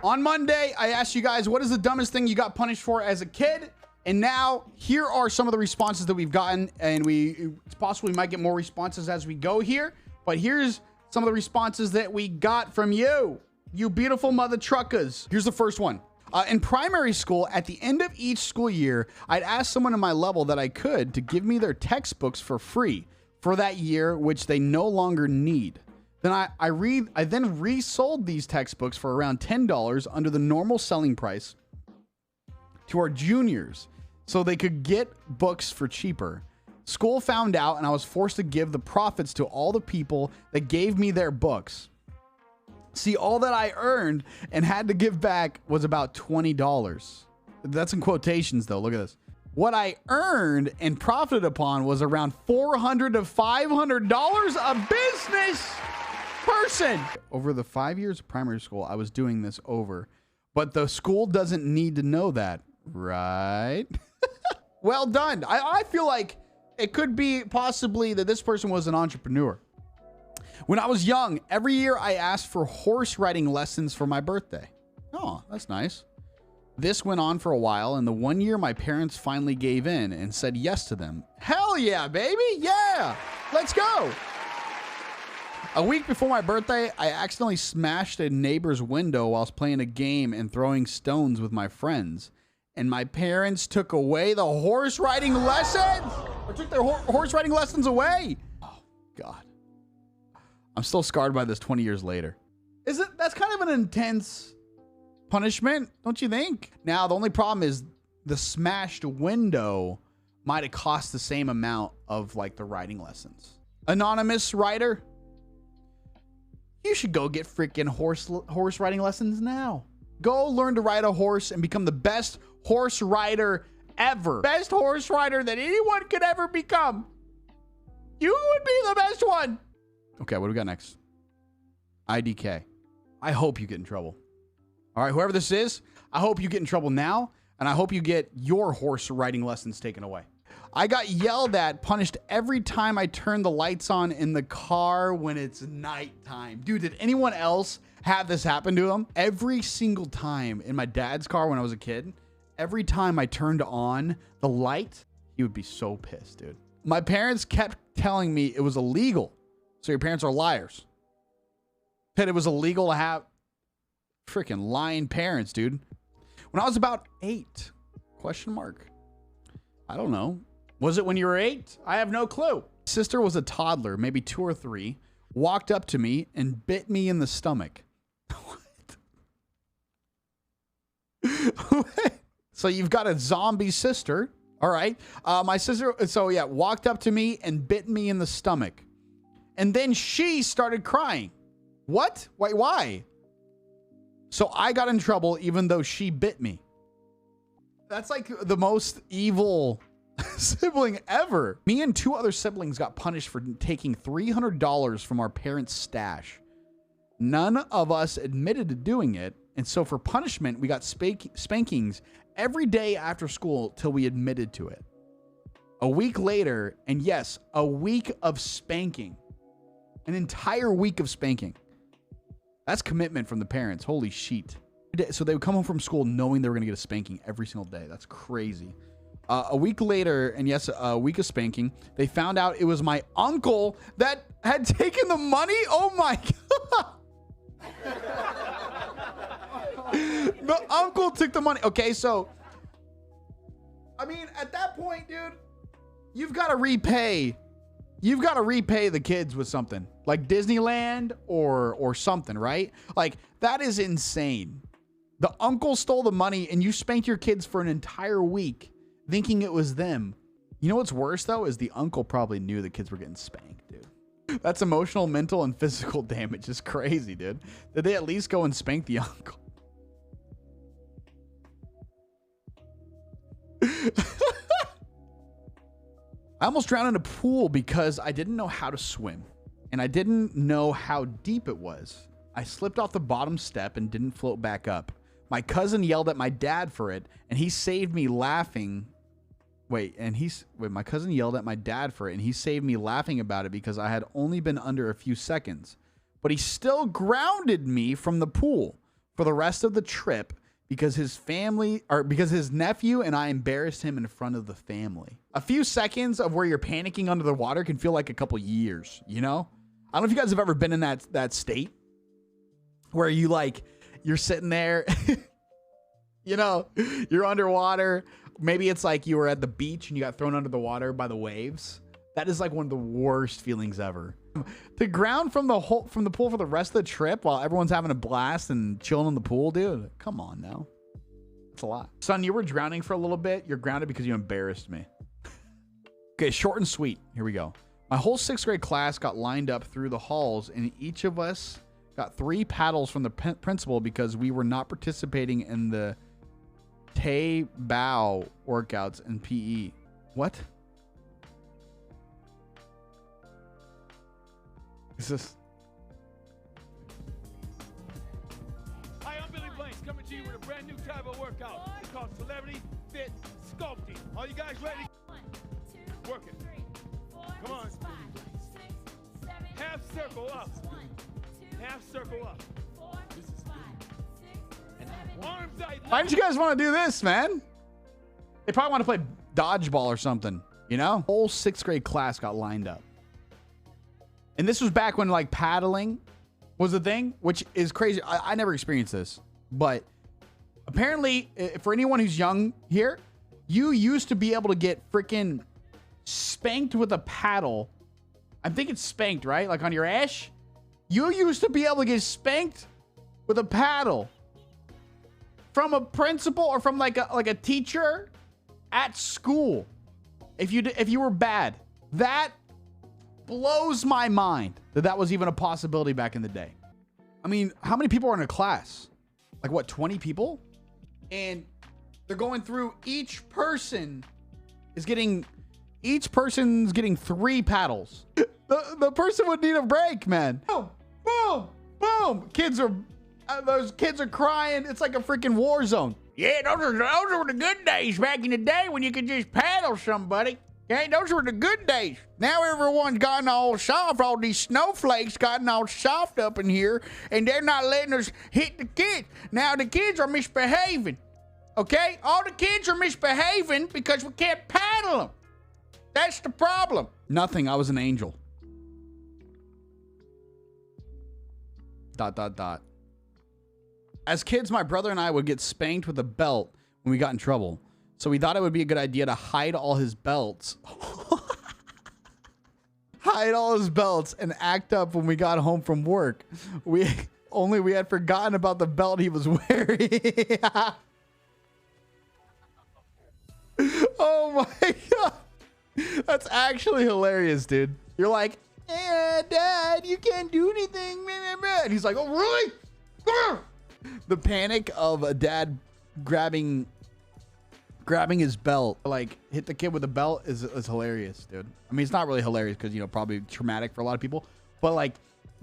On Monday, I asked you guys, what is the dumbest thing you got punished for as a kid? And now here are some of the responses that we've gotten, and it's possible we might get more responses as we go here, but here's some of the responses that we got from you beautiful mother truckers. Here's the first one. In primary school, at the end of each school year, I'd ask someone in my level that I could to give me their textbooks for free for that year, which they no longer need. Then I then resold these textbooks for around $10 under the normal selling price to our juniors so they could get books for cheaper. School found out, and I was forced to give the profits to all the people that gave me their books. See, all that I earned and had to give back was about $20. That's in quotations, though. Look at this. What I earned and profited upon was around $400 to $500 a business person. Over the 5 years of primary school, I was doing this over, but the school doesn't need to know that, right? Well done. I feel like it could be possibly that this person was an entrepreneur. When I was young, every year I asked for horse riding lessons for my birthday. Oh, that's nice. This went on for a while, and the one year my parents finally gave in and said yes to them. Hell yeah, baby. Yeah, let's go. A week before my birthday, I accidentally smashed a neighbor's window while I was playing a game and throwing stones with my friends. And my parents took away the horse riding lessons, or took their horse riding lessons away. Oh, God. I'm still scarred by this 20 years later. That's kind of an intense punishment, don't you think? Now, the only problem is the smashed window might have cost the same amount of like the riding lessons. Anonymous writer, you should go get freaking horse riding lessons now. Go learn to ride a horse and become the best horse rider ever. Best horse rider that anyone could ever become. You would be the best one. Okay, what do we got next? IDK. I hope you get in trouble. All right, whoever this is, I hope you get in trouble now, and I hope you get your horse riding lessons taken away. I got yelled at, punished every time I turned the lights on in the car when it's nighttime. Dude, did anyone else have this happen to them? Every single time in my dad's car when I was a kid, every time I turned on the light, he would be so pissed, dude. My parents kept telling me it was illegal. So your parents are liars. That it was illegal to have freaking lying parents, dude. When I was about 8, question mark. I don't know. Was it when you were 8? I have no clue. Sister was a toddler, maybe 2 or 3, walked up to me and bit me in the stomach. What? So you've got a zombie sister. All right. My sister, so yeah, walked up to me and bit me in the stomach. And then she started crying. What? Wait, why? So I got in trouble even though she bit me. That's like the most evil sibling ever. Me and 2 other siblings got punished for taking $300 from our parents' stash. None of us admitted to doing it. And so for punishment, we got spankings every day after school till we admitted to it. A week later, and yes, a week of spanking. An entire week of spanking. That's commitment from the parents. Holy shit. So they would come home from school knowing they were going to get a spanking every single day. That's crazy. A week later, and yes, a week of spanking, they found out it was my uncle that had taken the money. Oh my God. The uncle took the money. Okay, so, I mean, at that point, dude, you've got to repay. You've got to repay the kids with something like Disneyland or something, right? Like, that is insane. The uncle stole the money and you spanked your kids for an entire week thinking it was them. You know what's worse, though, is the uncle probably knew the kids were getting spanked, dude. That's emotional, mental, and physical damage. It's crazy, dude. Did they at least go and spank the uncle? I almost drowned in a pool because I didn't know how to swim and I didn't know how deep it was. I slipped off the bottom step and didn't float back up. My cousin yelled at my dad for it and he saved me laughing. My cousin yelled at my dad for it and he saved me laughing about it because I had only been under a few seconds, but he still grounded me from the pool for the rest of the trip because his nephew and I embarrassed him in front of the family. A few seconds of where you're panicking under the water can feel like a couple years, you know? I don't know if you guys have ever been in that state where you're sitting there, you know, you're underwater. Maybe it's like you were at the beach and you got thrown under the water by the waves. That is like one of the worst feelings ever. To ground from the pool for the rest of the trip while everyone's having a blast and chilling in the pool, dude. Come on now. It's a lot. Son, you were drowning for a little bit. You're grounded because you embarrassed me. Okay, short and sweet. Here we go. My whole 6th grade class got lined up through the halls, and each of us got 3 paddles from the principal because we were not participating in the Tay Bow workouts in PE. What? Is this? Hi, I'm Billy Blanks coming to you with a brand new type of workout. It's called Celebrity Fit Sculpting. Are you guys ready? 1, 2, Work it. 3, 4, Come on. 5, 6, 7, Half circle up. 1, 2, Half circle up. 4, 5, 6, 7, Arms out. Why didn't you guys want to do this, man? They probably want to play dodgeball or something, you know? Whole 6th grade class got lined up. And this was back when like paddling was a thing, which is crazy. I never experienced this, but apparently for anyone who's young here, you used to be able to get freaking spanked with a paddle. I think it's spanked, right? Like on your ash. You used to be able to get spanked with a paddle from a principal or from like a teacher at school. If you were bad, that blows my mind that was even a possibility back in the day. I mean, how many people are in a class? Like what, 20 people? And they're going through, each person's getting 3 paddles. The person would need a break, man. Boom, boom, boom. Those kids are crying. It's like a freaking war zone. Yeah, those were the good days back in the day when you could just paddle somebody. Okay, those were the good days. Now everyone's gotten all soft. All these snowflakes gotten all soft up in here, and they're not letting us hit the kids. Now the kids are misbehaving. Okay, all the kids are misbehaving because we can't paddle them. That's the problem. Nothing. I was an angel. ... As kids, my brother and I would get spanked with a belt when we got in trouble. So we thought it would be a good idea to hide all his belts. Hide all his belts and act up when we got home from work. We had forgotten about the belt he was wearing. Oh my God. That's actually hilarious, dude. You're like, yeah, Dad, you can't do anything. And he's like, oh, really? The panic of a dad grabbing his belt, like hit the kid with the belt is hilarious, dude. I mean, it's not really hilarious because, you know, probably traumatic for a lot of people, but like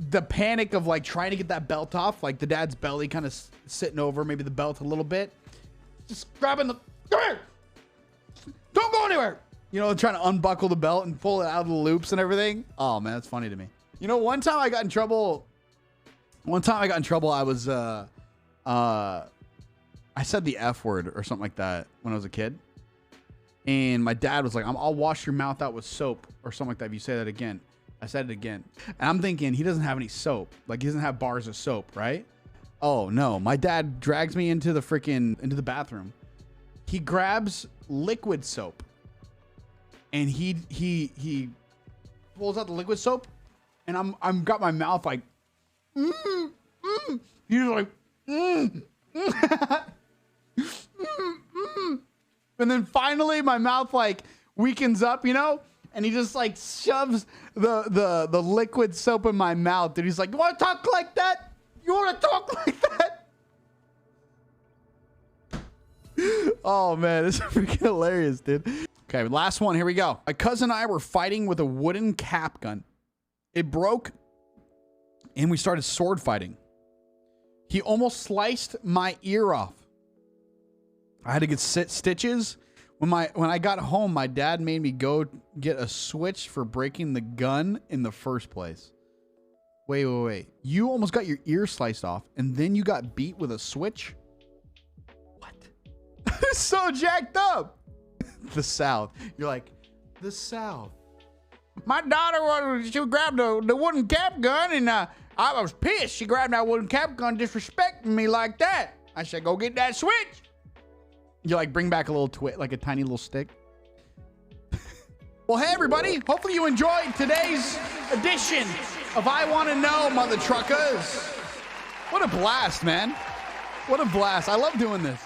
the panic of like trying to get that belt off, like the dad's belly kind of sitting over maybe the belt a little bit, just grabbing the, come here, don't go anywhere. You know, trying to unbuckle the belt and pull it out of the loops and everything. Oh man, that's funny to me. You know, one time I got in trouble, I was, I said the F word or something like that when I was a kid. And my dad was like, I'll wash your mouth out with soap or something like that if you say that again. I said it again. And I'm thinking he doesn't have any soap. Like he doesn't have bars of soap, right? Oh no. My dad drags me into the bathroom. He grabs liquid soap. And he pulls out the liquid soap. And I'm got my mouth like, He's like, And then finally my mouth like weakens up, you know, and he just like shoves the liquid soap in my mouth. And he's like, you want to talk like that? You want to talk like that? Oh man, this is freaking hilarious, dude. Okay, last one. Here we go. My cousin and I were fighting with a wooden cap gun. It broke and we started sword fighting. He almost sliced my ear off. I had to get stitches. When I got home, my dad made me go get a switch for breaking the gun in the first place. Wait. You almost got your ear sliced off, and then you got beat with a switch? What? It's so jacked up. The South. You're like, the South. My daughter, she grabbed the wooden cap gun, and I was pissed. She grabbed that wooden cap gun, disrespecting me like that. I said, go get that switch. You like bring back a little like a tiny little stick. Well, hey, everybody. Hopefully you enjoyed today's edition of I Want to Know, Mother Truckers. What a blast, man. What a blast. I love doing this.